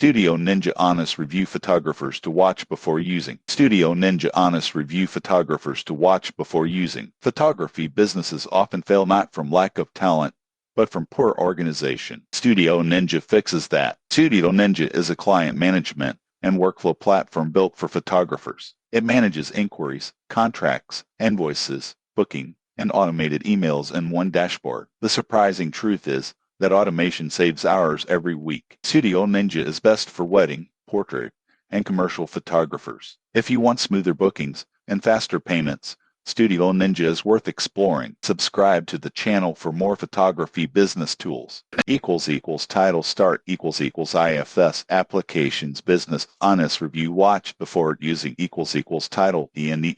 Studio Ninja Honest Review Photographers to watch before using. Studio Ninja Honest Review Photographers to watch before using. Photography businesses often fail not from lack of talent, but from poor organization. Studio Ninja fixes that. Studio Ninja is a client management and workflow platform built for photographers. It manages inquiries, contracts, invoices, booking, and automated emails in one dashboard. The surprising truth is that automation saves hours every week. Studio Ninja is best for wedding, portrait, and commercial photographers. If you want smoother bookings and faster payments, Studio Ninja is worth exploring. Subscribe to the channel for more photography business tools. Title start IFS applications business honest review watch before using title and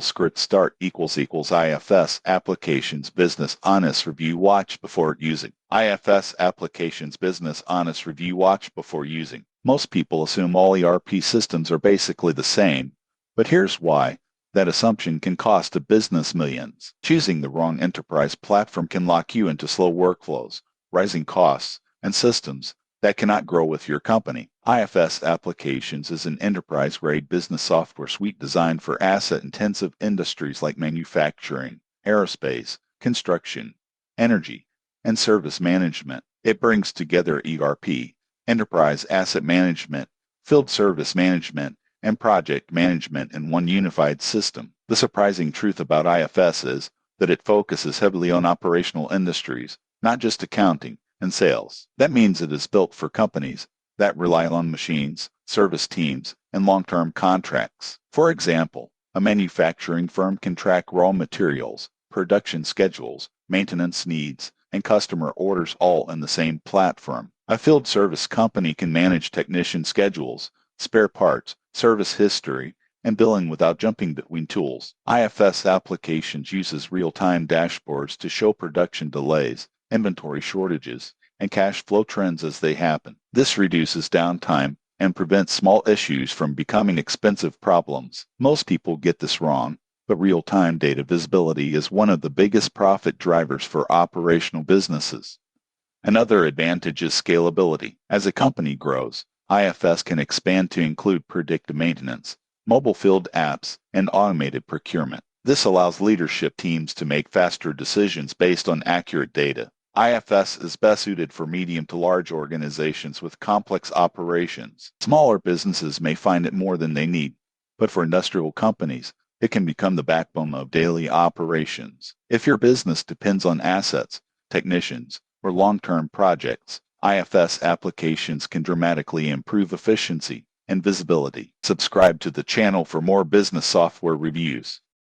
script start IFS applications business honest review watch before using. IFS applications business honest review watch before using. Most people assume all ERP systems are basically the same, but here's why. That assumption can cost a business millions. Choosing the wrong enterprise platform can lock you into slow workflows, rising costs, and systems that cannot grow with your company. IFS Applications is an enterprise-grade business software suite designed for asset-intensive industries like manufacturing, aerospace, construction, energy, and service management. It brings together ERP, enterprise asset management, field service management, and project management in one unified system. The surprising truth about IFS is that it focuses heavily on operational industries, not just accounting and sales. That means it is built for companies that rely on machines, service teams, and long-term contracts. For example, a manufacturing firm can track raw materials, production schedules, maintenance needs, and customer orders all in the same platform. A field service company can manage technician schedules, spare parts, service history, and billing without jumping between tools. IFS Applications uses real-time dashboards to show production delays, inventory shortages, and cash flow trends as they happen. This reduces downtime and prevents small issues from becoming expensive problems. Most people get this wrong, but real-time data visibility is one of the biggest profit drivers for operational businesses. Another advantage is scalability. As a company grows, IFS can expand to include predictive maintenance, mobile field apps, and automated procurement. This allows leadership teams to make faster decisions based on accurate data. IFS is best suited for medium to large organizations with complex operations. Smaller businesses may find it more than they need, but for industrial companies, it can become the backbone of daily operations. If your business depends on assets, technicians, or long-term projects, IFS applications can dramatically improve efficiency and visibility. Subscribe to the channel for more business software reviews.